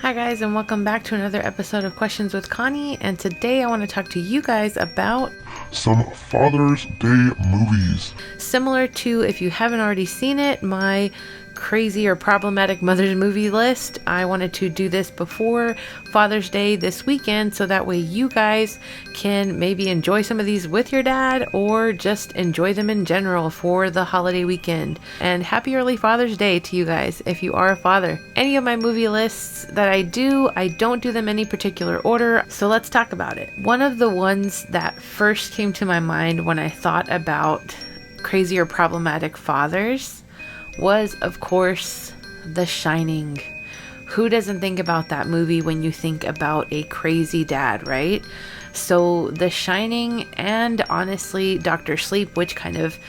Hi guys, and welcome back to another episode of Questions with Connie, and today I want to talk to you guys about some Father's Day movies. Similar to, if you haven't already seen it, my crazy or problematic mother's movie list. I wanted to do this before Father's Day this weekend so that way you guys can maybe enjoy some of these with your dad or just enjoy them in general for the holiday weekend. And happy early Father's Day to you guys if you are a father. Any of my movie lists that I don't do them in any particular order, so let's talk about it. One of the ones that first came to my mind when I thought about crazy or problematic fathers was, of course, The Shining. Who doesn't think about that movie when you think about a crazy dad, right? So The Shining, and honestly Dr. Sleep, which kind of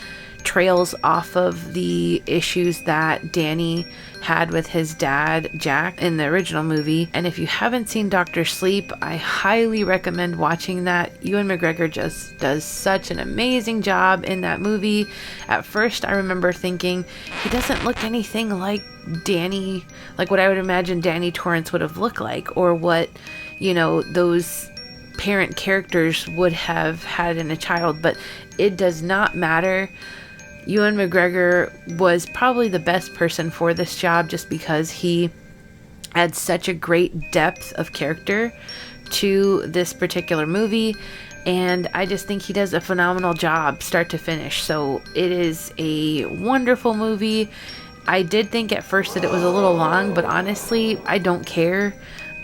trails off of the issues that Danny had with his dad Jack in the original movie. And if you haven't seen Dr. Sleep, I highly recommend watching that. Ewan McGregor just does such an amazing job in that movie. At first I remember thinking he doesn't look anything like Danny, like what I would imagine Danny Torrance would have looked like, or what, you know, those parent characters would have had in a child. But it does not matter. Ewan McGregor was probably the best person for this job just because he had such a great depth of character to this particular movie, and I just think he does a phenomenal job start to finish. So it is a wonderful movie. I did think at first that it was a little long, but honestly, I don't care.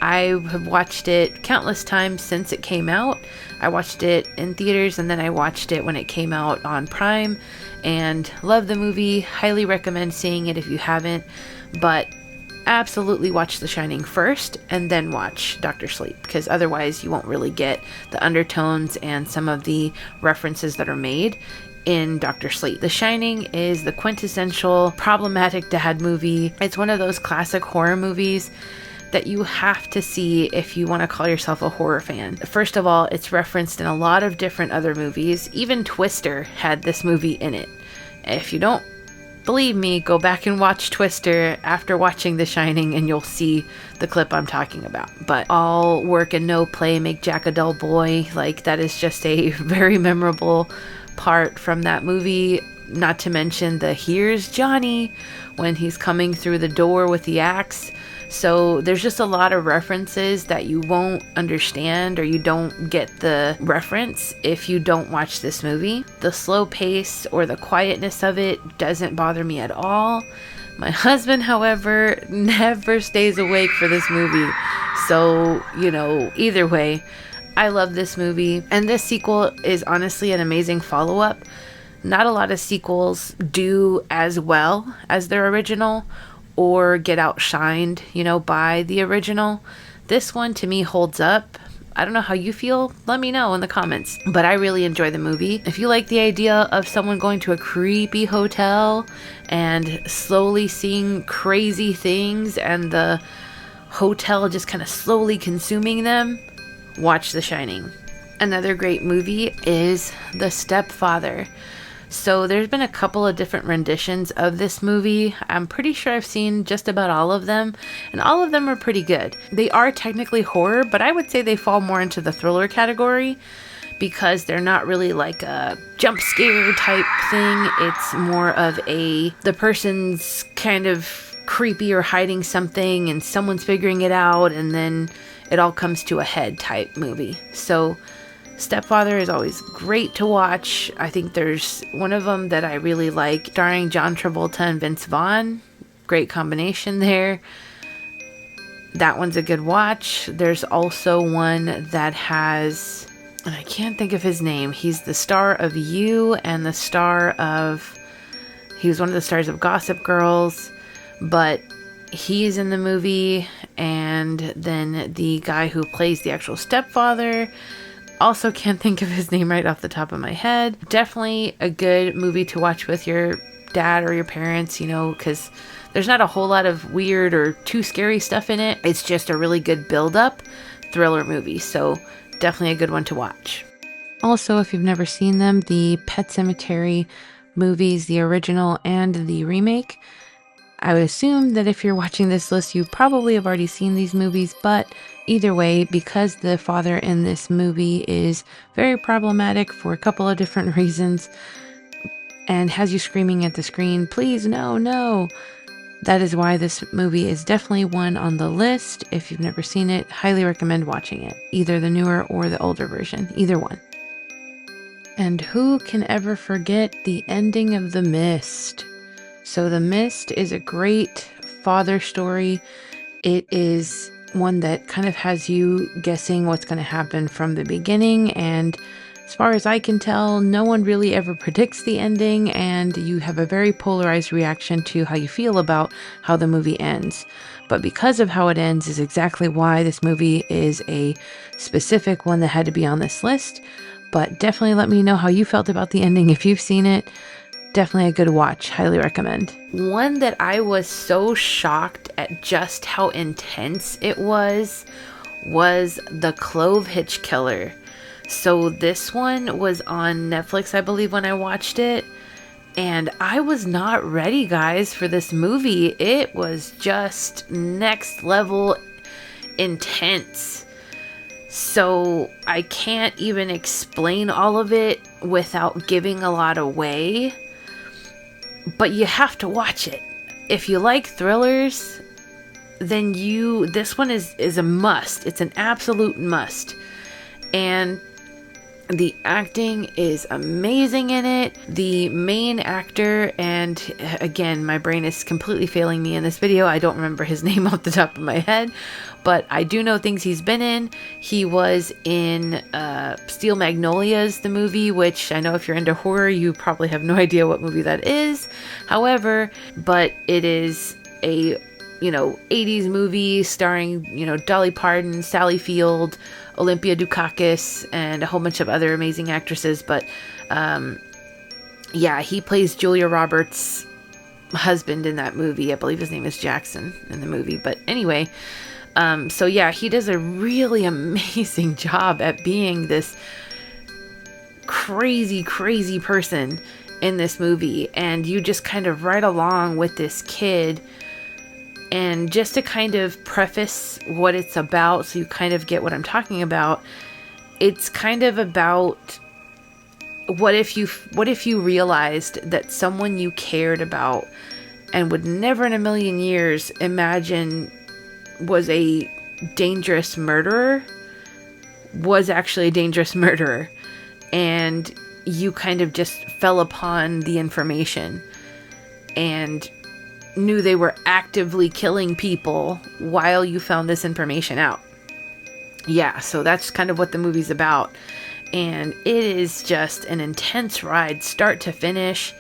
I have watched it countless times since it came out. I watched it in theaters and then I watched it when it came out on Prime and love the movie. Highly recommend seeing it if you haven't, but absolutely watch The Shining first and then watch Dr. Sleep, because otherwise you won't really get the undertones and some of the references that are made in Dr. Sleep. The Shining is the quintessential problematic dad movie. It's one of those classic horror movies that you have to see if you want to call yourself a horror fan. First of all, it's referenced in a lot of different other movies. Even Twister had this movie in it. If you don't believe me, go back and watch Twister after watching The Shining and you'll see the clip I'm talking about. But all work and no play make Jack a dull boy. Like, that is just a very memorable part from that movie. Not to mention the "Here's Johnny" when he's coming through the door with the axe. So there's just a lot of references that you won't understand, or you don't get the reference if you don't watch this movie. The slow pace or the quietness of it doesn't bother me at all. My husband, however, never stays awake for this movie. So, either way, I love this movie. And this sequel is honestly an amazing follow-up. Not a lot of sequels do as well as their original or get outshined, by the original. This one to me holds up. I don't know how you feel. Let me know in the comments. But I really enjoy the movie. If you like the idea of someone going to a creepy hotel and slowly seeing crazy things and the hotel just kind of slowly consuming them, watch The Shining. Another great movie is The Stepfather. So there's been a couple of different renditions of this movie. I'm pretty sure I've seen just about all of them, and all of them are pretty good. They are technically horror, but I would say they fall more into the thriller category because they're not really like a jump scare type thing. It's more of the person's kind of creepy or hiding something and someone's figuring it out and then it all comes to a head type movie. So Stepfather is always great to watch. I think there's one of them that I really like, starring John Travolta and Vince Vaughn. Great combination there. That one's a good watch. There's also one that has, and I can't think of his name. He's the star of You and the star of, he was one of the stars of Gossip Girls, but he's in the movie. And then the guy who plays the actual stepfather, also can't think of his name right off the top of my head. Definitely a good movie to watch with your dad or your parents, because there's not a whole lot of weird or too scary stuff in it. It's just a really good build-up thriller movie. So definitely a good one to watch. Also, if you've never seen them, the Pet Sematary movies, the original and the remake, I would assume that if you're watching this list, you probably have already seen these movies, but either way, because the father in this movie is very problematic for a couple of different reasons and has you screaming at the screen, please, no, no. That is why this movie is definitely one on the list. If you've never seen it, highly recommend watching it. Either the newer or the older version, either one. And who can ever forget the ending of The Mist? So The Mist is a great father story. It is one that kind of has you guessing what's going to happen from the beginning, and as far as I can tell, no one really ever predicts the ending, and you have a very polarized reaction to how you feel about how the movie ends. But because of how it ends is exactly why this movie is a specific one that had to be on this list. But definitely let me know how you felt about the ending if you've seen it. Definitely a good watch. Highly recommend. One that I was so shocked at just how intense it was The Clove Hitch Killer. So this one was on Netflix, I believe, when I watched it. And I was not ready, guys, for this movie. It was just next level intense. So I can't even explain all of it without giving a lot away. But you have to watch it. If you like thrillers, then this one is a must. It's an absolute must. And the acting is amazing in it. The main actor, and again, my brain is completely failing me in this video. I don't remember his name off the top of my head, but I do know things he's been in. He was in Steel Magnolias, the movie, which I know if you're into horror, you probably have no idea what movie that is. However, but it is a 80s movie starring, Dolly Parton, Sally Field, Olympia Dukakis, and a whole bunch of other amazing actresses. But he plays Julia Roberts' husband in that movie. I believe his name is Jackson in the movie. But anyway, he does a really amazing job at being this crazy, crazy person in this movie. And you just kind of ride along with this kid. And just to kind of preface what it's about, so you kind of get what I'm talking about, it's kind of about what if you realized that someone you cared about and would never in a million years imagine was a dangerous murderer, was actually a dangerous murderer, and you kind of just fell upon the information and knew they were actively killing people while you found this information out. Yeah, so that's kind of what the movie's about. And it is just an intense ride, start to finish.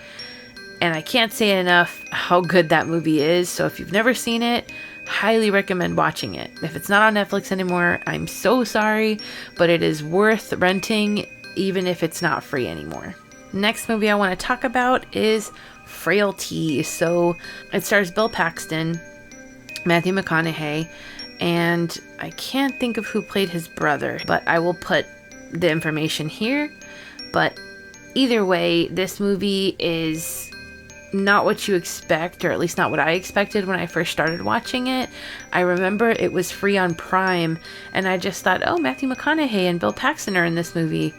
And I can't say enough how good that movie is. So if you've never seen it, highly recommend watching it. If it's not on Netflix anymore, I'm so sorry, but it is worth renting, even if it's not free anymore. Next movie I want to talk about is Frailty. So it stars Bill Paxton, Matthew McConaughey, and I can't think of who played his brother, but I will put the information here. But either way, this movie is not what you expect, or at least not what I expected when I first started watching it. I remember it was free on Prime, and I just thought, oh, Matthew McConaughey and Bill Paxton are in this movie.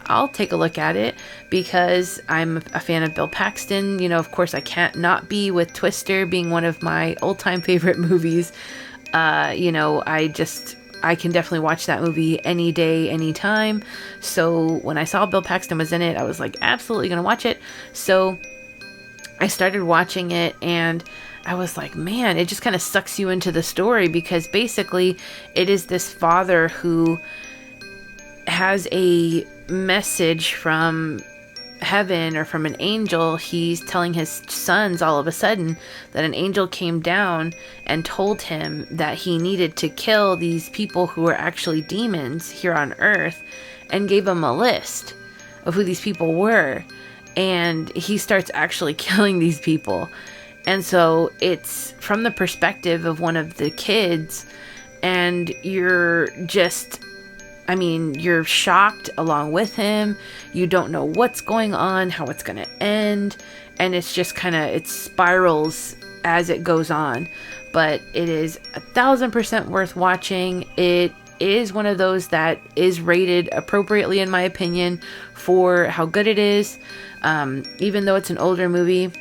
I'll take a look at it because I'm a fan of Bill Paxton. Of course, I can't not be with Twister being one of my old-time favorite movies. I can definitely watch that movie any day, anytime. So when I saw Bill Paxton was in it, I was like, absolutely gonna watch it. So I started watching it, and I was like, man, it just kind of sucks you into the story, because basically it is this father who has a message from heaven or from an angel. He's telling his sons all of a sudden that an angel came down and told him that he needed to kill these people who were actually demons here on earth, and gave him a list of who these people were. And he starts actually killing these people. And so it's from the perspective of one of the kids, and you're shocked along with him. You don't know what's going on, how it's going to end. And it's just it spirals as it goes on. But it is 1,000% worth watching. It is one of those that is rated appropriately, in my opinion, for how good it is. Even though it's an older movie,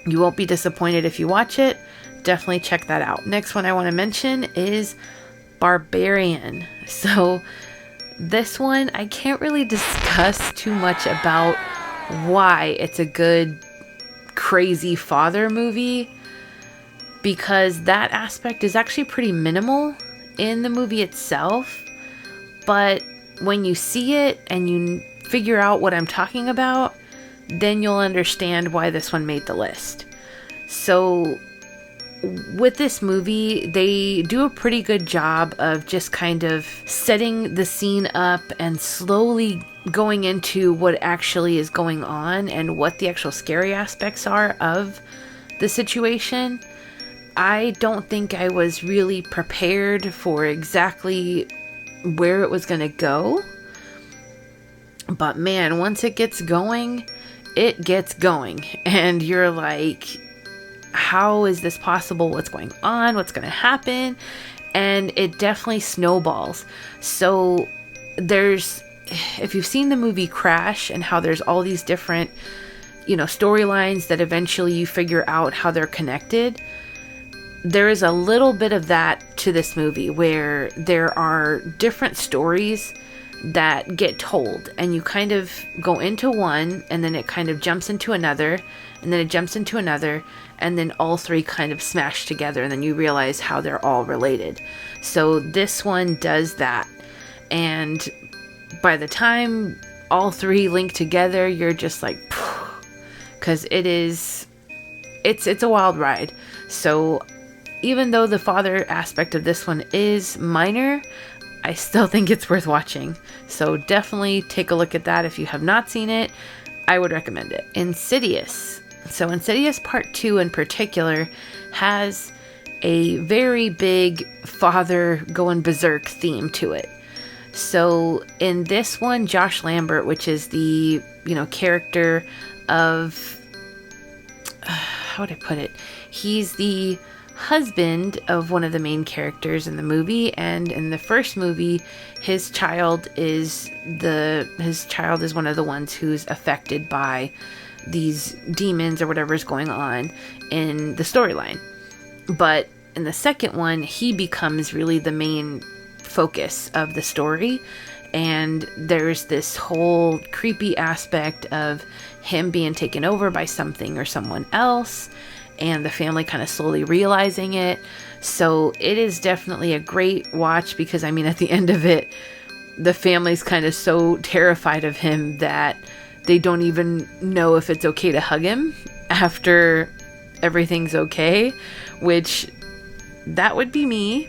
you won't be disappointed if you watch it. Definitely check that out. Next one I want to mention is Barbarian. So this one, I can't really discuss too much about why it's a good, crazy father movie, because that aspect is actually pretty minimal in the movie itself. But when you see it and you figure out what I'm talking about, then you'll understand why this one made the list. So with this movie, they do a pretty good job of just kind of setting the scene up and slowly going into what actually is going on and what the actual scary aspects are of the situation. I don't think I was really prepared for exactly where it was going to go. But man, once it gets going, it gets going. And you're like, how is this possible? What's going on? What's going to happen? And it definitely snowballs. So if you've seen the movie Crash and how there's all these different, storylines that eventually you figure out how they're connected, there is a little bit of that to this movie, where there are different stories that get told, and you kind of go into one, and then it kind of jumps into another, and then it jumps into another, and then all three kind of smash together, and then you realize how they're all related. So this one does that, and by the time all three link together, you're just like, because it's a wild ride. So even though the father aspect of this one is minor, I still think it's worth watching. So definitely take a look at that if you have not seen it. I would recommend it. Insidious. So Insidious Part 2 in particular has a very big father going berserk theme to it. So in this one, Josh Lambert, which is the, character of, how would I put it? He's the husband of one of the main characters in the movie, and in the first movie, his child is one of the ones who's affected by these demons or whatever is going on in the storyline. But in the second one, he becomes really the main focus of the story, and there's this whole creepy aspect of him being taken over by something or someone else, and the family kind of slowly realizing it. So it is definitely a great watch, because at the end of it, the family's kind of so terrified of him that they don't even know if it's okay to hug him after everything's okay, which that would be me.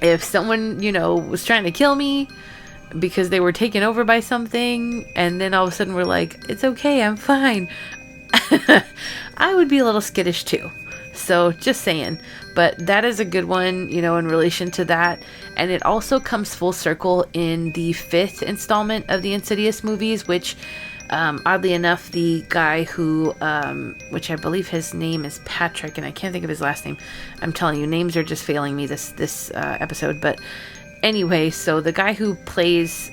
If someone, was trying to kill me because they were taken over by something, and then all of a sudden we're like, it's okay, I'm fine. I would be a little skittish too. So just saying. But that is a good one, in relation to that. And it also comes full circle in the 5th installment of the Insidious movies, which oddly enough, the guy who, which I believe his name is Patrick, and I can't think of his last name. I'm telling you, names are just failing me this episode. But anyway, so the guy who plays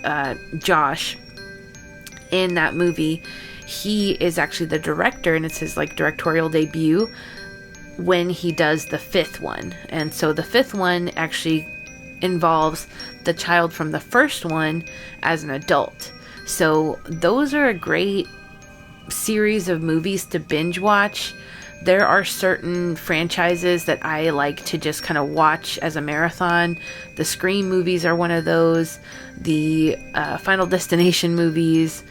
Josh in that movie, he is actually the director, and it's his directorial debut when he does the 5th one. And so the 5th one actually involves the child from the first one as an adult. So those are a great series of movies to binge watch. There are certain franchises that I like to just kind of watch as a marathon. The Scream movies are one of those. The Final Destination movies,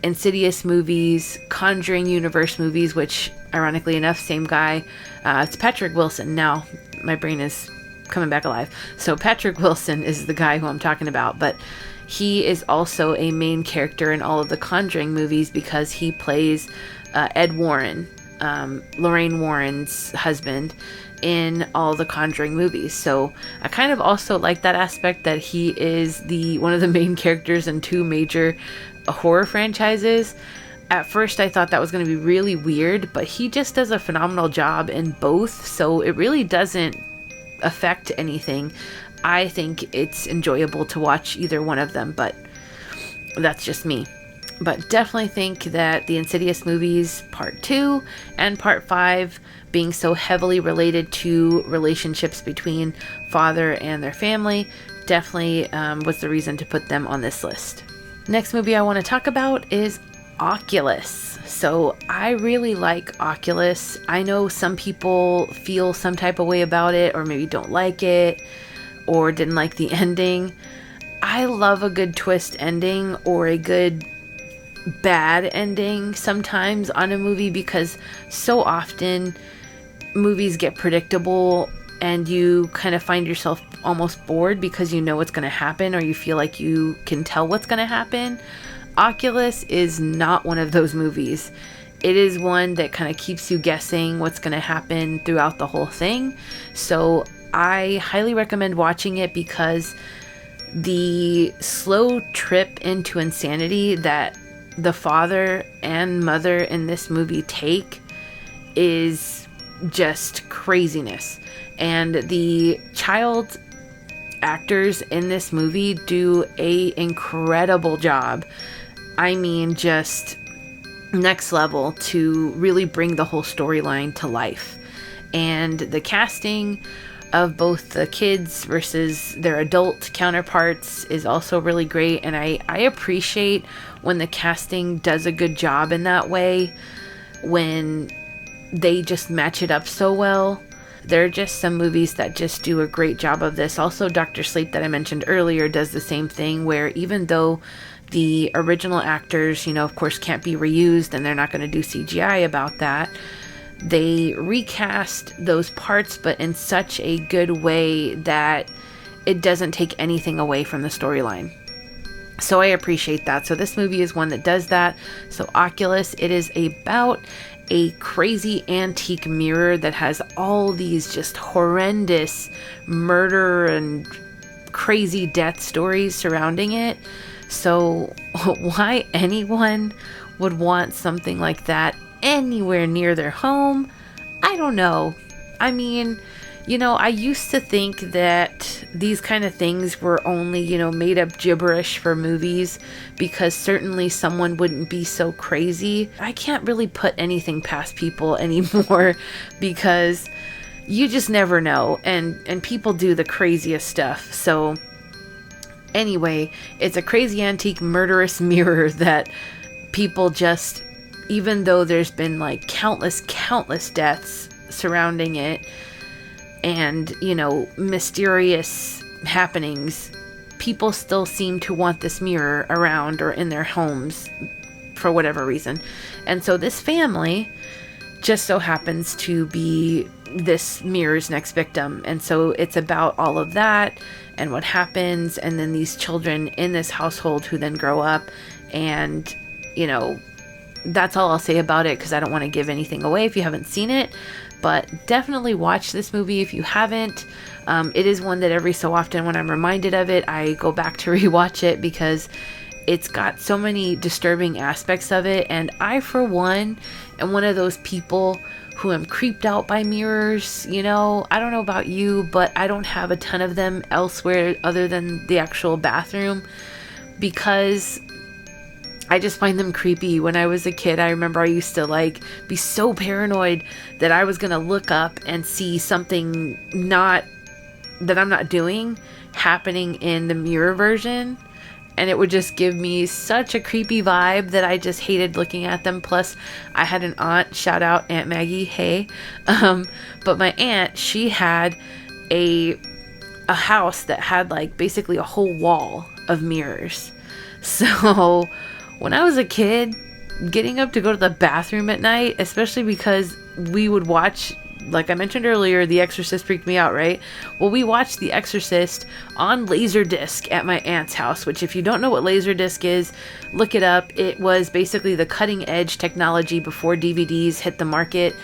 Insidious movies, Conjuring Universe movies, which ironically enough, same guy. It's Patrick Wilson. Now my brain is coming back alive. So Patrick Wilson is the guy who I'm talking about, but he is also a main character in all of the Conjuring movies because he plays Ed Warren, Lorraine Warren's husband, in all the Conjuring movies. So I kind of also like that aspect that he is one of the main characters in 2 major horror franchises. At first, I thought that was going to be really weird, but he just does a phenomenal job in both, so it really doesn't affect anything. I think it's enjoyable to watch either one of them, but that's just me. But definitely think that the Insidious movies, Part 2 and Part 5, being so heavily related to relationships between father and their family, definitely was the reason to put them on this list. Next movie I want to talk about is Oculus. So I really like Oculus. I know some people feel some type of way about it, or maybe don't like it, or didn't like the ending. I love a good twist ending or a good bad ending sometimes on a movie, because so often movies get predictable and you kind of find yourself almost bored because you know what's going to happen, or you feel like you can tell what's going to happen. Oculus is not one of those movies. It is one that kind of keeps you guessing what's going to happen throughout the whole thing. So I highly recommend watching it, because the slow trip into insanity that the father and mother in this movie take is just craziness. And the child actors in this movie do a incredible job. I mean, just next level to really bring the whole storyline to life. And the casting of both the kids versus their adult counterparts is also really great. And I appreciate when the casting does a good job in that way, when they just match it up so well. There are just some movies that just do a great job of this. Also, Dr. Sleep that I mentioned earlier does the same thing, where even though the original actors, of course can't be reused and they're not going to do CGI about that, they recast those parts, but in such a good way that it doesn't take anything away from the storyline. So I appreciate that. So this movie is one that does that. So Oculus, it is about a crazy antique mirror that has all these just horrendous murder and crazy death stories surrounding it. So why anyone would want something like that anywhere near their home, I don't know. I mean, I used to think that these kind of things were only, made up gibberish for movies, because certainly someone wouldn't be so crazy. I can't really put anything past people anymore, because you just never know, and people do the craziest stuff. So anyway, it's a crazy antique murderous mirror that people just, even though there's been like countless deaths surrounding it, and, mysterious happenings, people still seem to want this mirror around or in their homes for whatever reason. And so this family just so happens to be this mirror's next victim. And so it's about all of that and what happens, and then these children in this household who then grow up, and, that's all I'll say about it, because I don't want to give anything away if you haven't seen it. But definitely watch this movie if you haven't. It is one that every so often when I'm reminded of it, I go back to rewatch it, because it's got so many disturbing aspects of it. And I, for one, am one of those people who am creeped out by mirrors. I don't know about you, but I don't have a ton of them elsewhere other than the actual bathroom, because I just find them creepy. When I was a kid, I remember I used to be so paranoid that I was going to look up and see something that I'm not doing happening in the mirror version. And it would just give me such a creepy vibe that I just hated looking at them. Plus, I had an aunt, shout out Aunt Maggie, hey. But my aunt, she had a house that had basically a whole wall of mirrors. So when I was a kid, getting up to go to the bathroom at night, especially because we would watch, like I mentioned earlier, The Exorcist freaked me out, right? Well, we watched The Exorcist on Laserdisc at my aunt's house, which, if you don't know what Laserdisc is, look it up. It was basically the cutting edge technology before DVDs hit the market,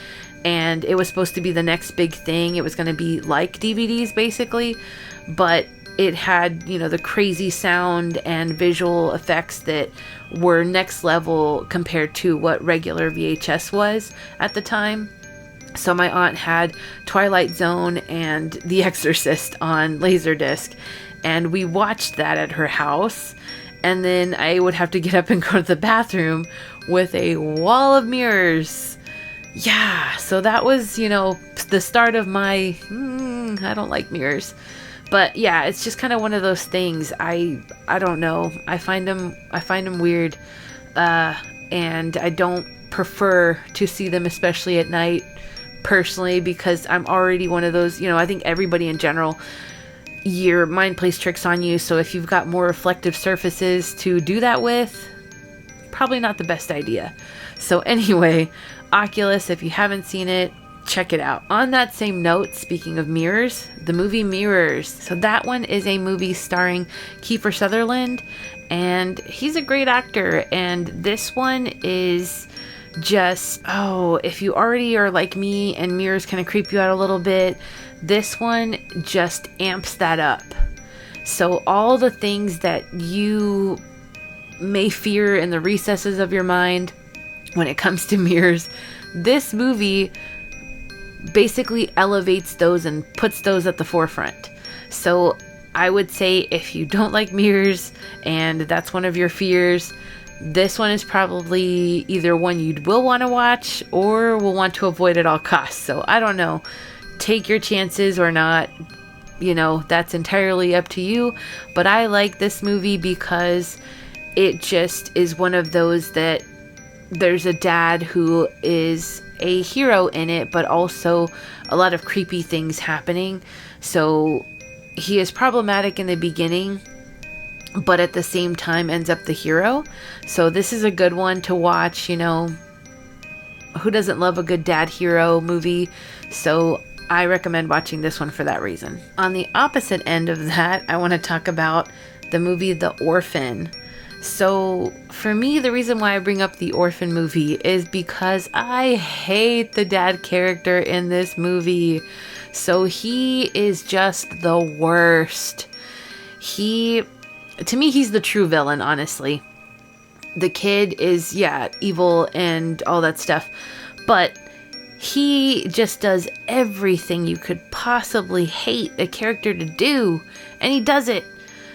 and it was supposed to be the next big thing. It was going to be like DVDs, basically, but it had, the crazy sound and visual effects that were next level compared to what regular VHS was at the time. So my aunt had Twilight Zone and The Exorcist on Laserdisc, and we watched that at her house. And then I would have to get up and go to the bathroom with a wall of mirrors. Yeah, so that was, the start of my, I don't like mirrors. But yeah, it's just kind of one of those things. I don't know. I find them weird. And I don't prefer to see them, especially at night, personally, because I'm already one of those, I think everybody in general, your mind plays tricks on you. So if you've got more reflective surfaces to do that with, probably not the best idea. So anyway, Oculus, if you haven't seen it, check it out. On that same note, speaking of mirrors, the movie Mirrors. So that one is a movie starring Kiefer Sutherland, and he's a great actor. And this one is just, if you already are like me and mirrors kind of creep you out a little bit, this one just amps that up. So all the things that you may fear in the recesses of your mind when it comes to mirrors, this movie basically elevates those and puts those at the forefront. So I would say if you don't like mirrors and that's one of your fears, this one is probably either one you will want to watch or will want to avoid at all costs. So I don't know. Take your chances or not. That's entirely up to you. But I like this movie because it just is one of those that there's a dad who is a hero in it, but also a lot of creepy things happening. So he is problematic in the beginning, but at the same time ends up the hero. So this is a good one to watch. Who doesn't love a good dad hero movie? So I recommend watching this one for that reason. On the opposite end of that, I want to talk about the movie The Orphan. So for me, the reason why I bring up the Orphan movie is because I hate the dad character in this movie. So he is just the worst. To me, he's the true villain, honestly. The kid is, evil and all that stuff. But he just does everything you could possibly hate a character to do. And he does it.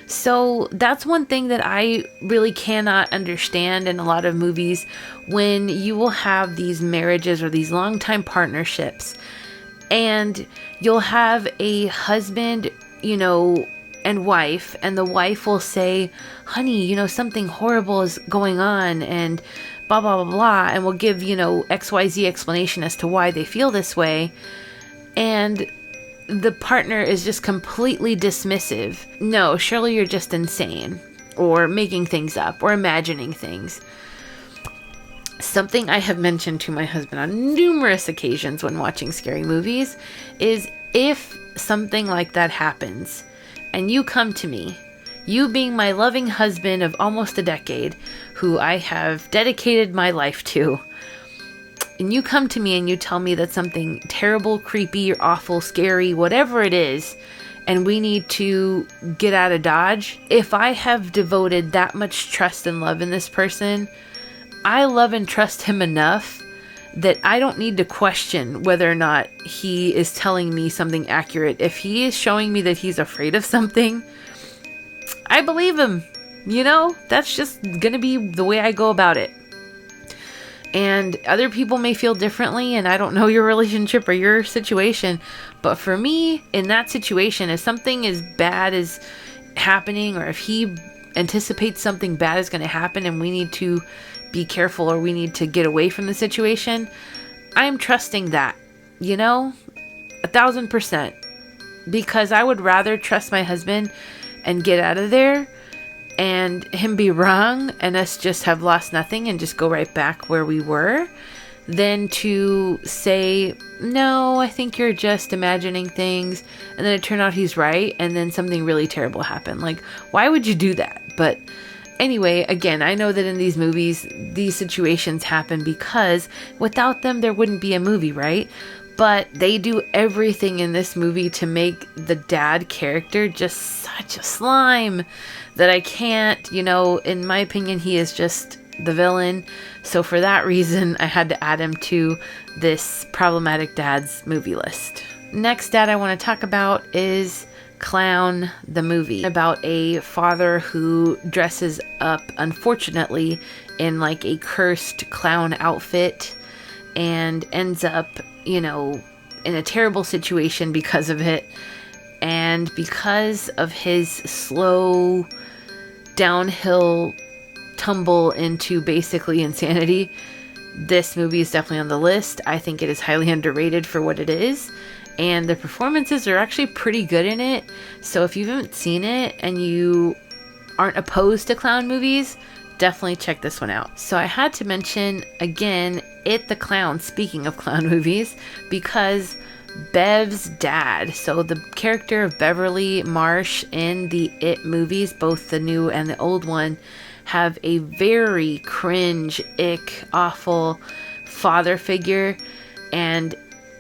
So that's one thing that I really cannot understand in a lot of movies, when you will have these marriages or these long-time partnerships, and you'll have a husband, and wife, and the wife will say, honey, something horrible is going on, and blah, blah, blah, blah, and will give, XYZ explanation as to why they feel this way. And the partner is just completely dismissive. No, surely you're just insane, or making things up, or imagining things. Something I have mentioned to my husband on numerous occasions when watching scary movies is, if something like that happens, and you come to me, you being my loving husband of almost a decade, who I have dedicated my life to, and you come to me and you tell me that something terrible, creepy, or awful, scary, whatever it is, and we need to get out of Dodge, if I have devoted that much trust and love in this person, I love and trust him enough that I don't need to question whether or not he is telling me something accurate. If he is showing me that he's afraid of something, I believe him. That's just gonna be the way I go about it. And other people may feel differently, and I don't know your relationship or your situation, but for me, in that situation, if something as bad is happening, or if he anticipates something bad is going to happen and we need to be careful, or we need to get away from the situation, I'm trusting that, 1,000%, because I would rather trust my husband and get out of there and him be wrong and us just have lost nothing and just go right back where we were, than to say, no, I think you're just imagining things, and then it turned out he's right, and then something really terrible happened. Like, why would you do that? But anyway, again, I know that in these movies, these situations happen because without them, there wouldn't be a movie, right? But they do everything in this movie to make the dad character just such a slime that I can't, in my opinion, he is just the villain. So for that reason, I had to add him to this problematic dads movie list. Next dad I want to talk about is Clown, the movie, about a father who dresses up, unfortunately, in like a cursed clown outfit and ends up, in a terrible situation because of it. And because of his slow downhill tumble into basically insanity, this movie is definitely on the list. I think it is highly underrated for what it is. And the performances are actually pretty good in it. So if you haven't seen it and you aren't opposed to clown movies, definitely check this one out. So I had to mention, again, It the Clown, speaking of clown movies, because Bev's dad, so the character of Beverly Marsh in the It movies, both the new and the old one, have a very cringe, awful father figure. And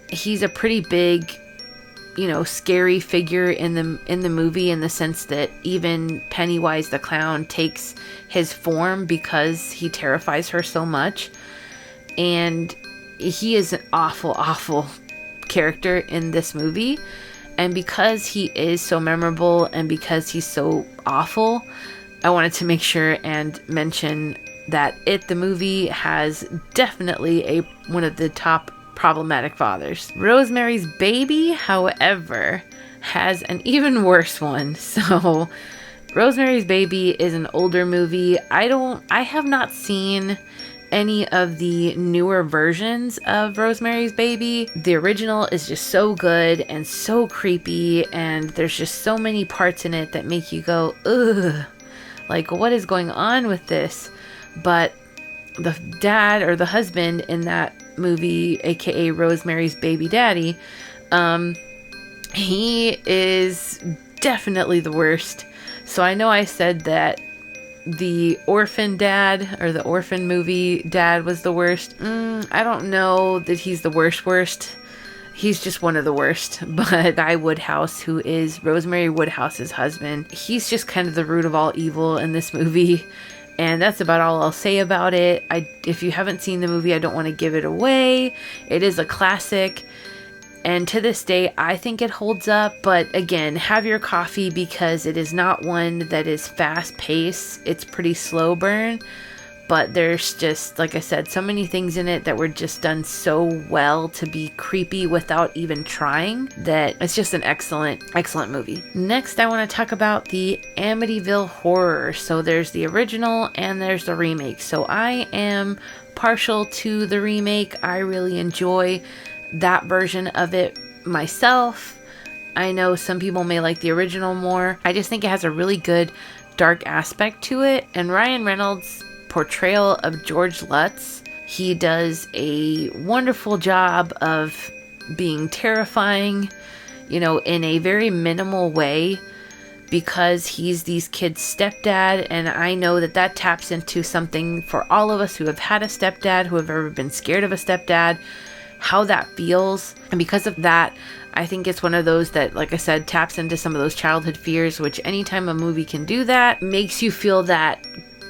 he's a pretty big, scary figure in the movie, in the sense that even Pennywise the clown takes his form because he terrifies her so much. And he is an awful character in this movie. And because he is so memorable and because he's so awful, I wanted to make sure and mention that It the movie has definitely one of the top problematic fathers. Rosemary's Baby, however, has an even worse one. So Rosemary's Baby is an older movie. I have not seen any of the newer versions of Rosemary's Baby. The original is just so good and so creepy, and there's just so many parts in it that make you go, ugh, like what is going on with this? But the dad, or the husband in that movie, aka Rosemary's baby daddy, he is definitely the worst. So I know I said that the orphan dad, or the orphan movie dad, was the worst. I don't know that he's the worst. He's just one of the worst. But Guy Woodhouse, who is Rosemary Woodhouse's husband, he's just kind of the root of all evil in this movie. And that's about all I'll say about it. If you haven't seen the movie, I don't want to give it away. It is a classic. And to this day, I think it holds up. But again, have your coffee, because it is not one that is fast paced. It's pretty slow burn. But there's just, like I said, so many things in it that were just done so well to be creepy without even trying, that it's just an excellent movie. Next, I want to talk about the Amityville Horror. So there's the original and there's the remake. So I am partial to the remake. I really enjoy that version of it myself. I know some people may like the original more. I just think it has a really good dark aspect to it. And Ryan Reynolds' portrayal of George Lutz, he does a wonderful job of being terrifying, in a very minimal way, because he's these kids' stepdad. And I know that taps into something for all of us who have had a stepdad, who have ever been scared of a stepdad, how that feels. And because of that, I think it's one of those that, like I said, taps into some of those childhood fears, which anytime a movie can do that, makes you feel that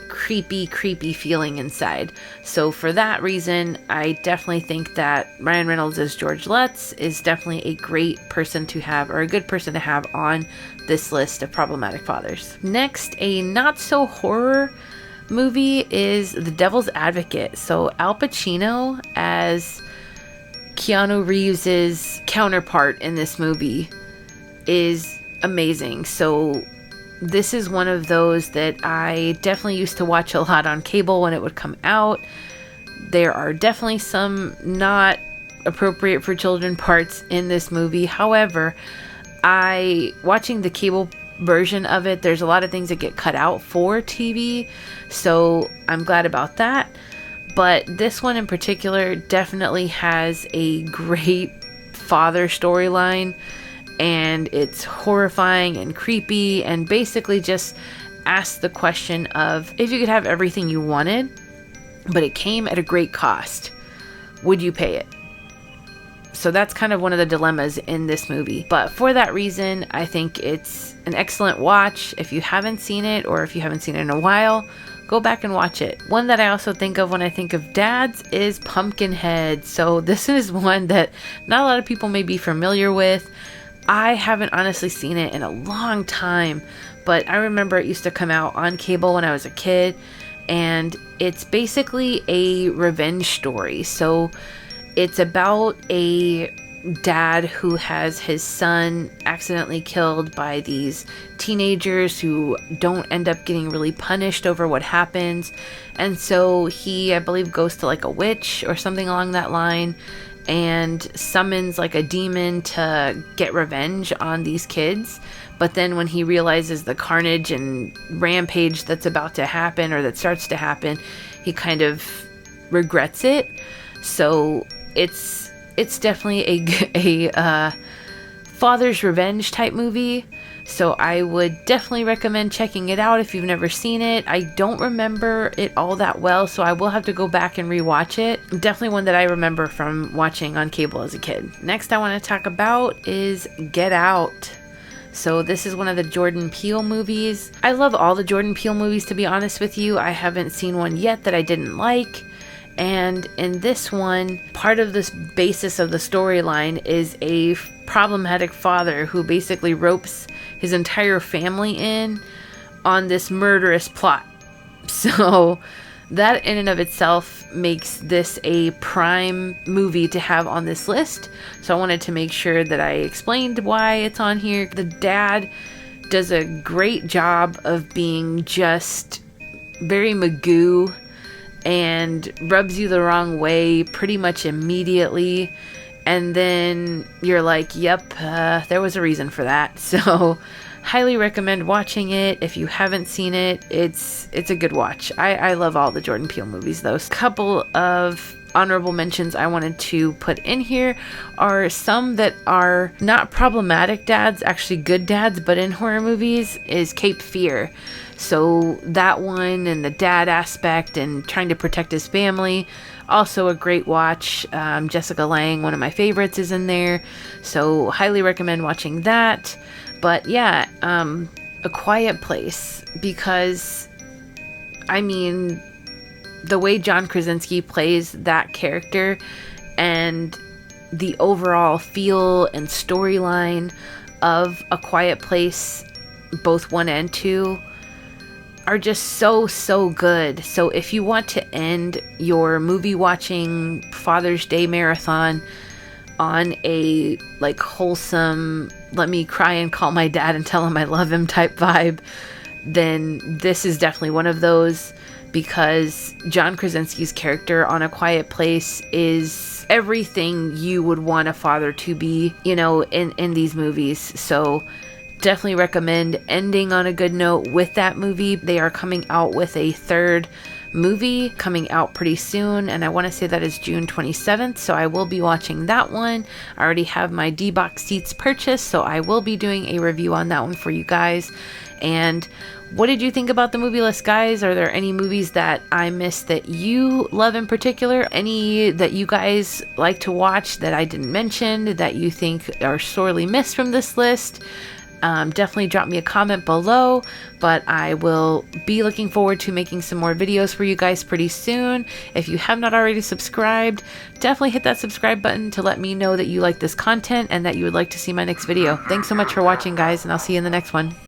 creepy feeling inside. So for that reason, I definitely think that Ryan Reynolds as George Lutz is definitely a great person to have, or a good person to have on this list of problematic fathers. Next, a not so horror movie is The Devil's Advocate. So Al Pacino as Keanu Reeves's counterpart in this movie is amazing. So this is one of those that I definitely used to watch a lot on cable when it would come out. There are definitely some not appropriate for children parts in this movie. However, watching the cable version of it, there's a lot of things that get cut out for TV, so I'm glad about that. But this one in particular definitely has a great father storyline, and it's horrifying and creepy, and basically just asks the question of, if you could have everything you wanted, but it came at a great cost, would you pay it? So that's kind of one of the dilemmas in this movie. But for that reason, I think it's an excellent watch. If you haven't seen it, or if you haven't seen it in a while, go back and watch it. One that I also think of when I think of dads is Pumpkinhead. So this is one that not a lot of people may be familiar with. I haven't honestly seen it in a long time, but I remember it used to come out on cable when I was a kid, and it's basically a revenge story. So it's about a dad who has his son accidentally killed by these teenagers who don't end up getting really punished over what happens. And so he, I believe, goes to like a witch or something along that line and summons like a demon to get revenge on these kids. But then when he realizes the carnage and rampage that's about to happen, or that starts to happen, he kind of regrets it. So it's definitely a father's revenge type movie. So I would definitely recommend checking it out if you've never seen it. I don't remember it all that well, so I will have to go back and rewatch it. Definitely one that I remember from watching on cable as a kid. Next I want to talk about is Get Out. So this is one of the Jordan Peele movies. I love all the Jordan Peele movies, to be honest with you. I haven't seen one yet that I didn't like. And in this one, part of this basis of the storyline is a problematic father who basically ropes his entire family in on this murderous plot. So that in and of itself makes this a prime movie to have on this list. So I wanted to make sure that I explained why it's on here. The dad does a great job of being just very Magoo and rubs you the wrong way pretty much immediately. And then you're like, yep, there was a reason for that. So highly recommend watching it. If you haven't seen it, it's a good watch. I love all the Jordan Peele movies, though. A couple of honorable mentions I wanted to put in here are some that are not problematic dads, actually good dads, but in horror movies, is Cape Fear. So that one, and the dad aspect and trying to protect his family, also a great watch. Jessica Lange, one of my favorites, is in there, so highly recommend watching that. But yeah, A Quiet Place, because I mean, the way John Krasinski plays that character and the overall feel and storyline of A Quiet Place, both 1 and 2, are just so good. So if you want to end your movie watching Father's Day marathon on a like wholesome, let me cry and call my dad and tell him I love him type vibe, then this is definitely one of those, because John Krasinski's character on A Quiet Place is everything you would want a father to be, you know, in these movies. So definitely recommend ending on a good note with that movie. They are coming out with a third movie coming out pretty soon, and I want to say that is June 27th, so I will be watching that one. I already have my D-Box seats purchased, so I will be doing a review on that one for you guys. And what did you think about the movie list, guys? Are there any movies that I missed that you love in particular? Any that you guys like to watch that I didn't mention that you think are sorely missed from this list? Definitely drop me a comment below, but I will be looking forward to making some more videos for you guys pretty soon. If you have not already subscribed, definitely hit that subscribe button to let me know that you like this content and that you would like to see my next video. Thanks so much for watching, guys, and I'll see you in the next one.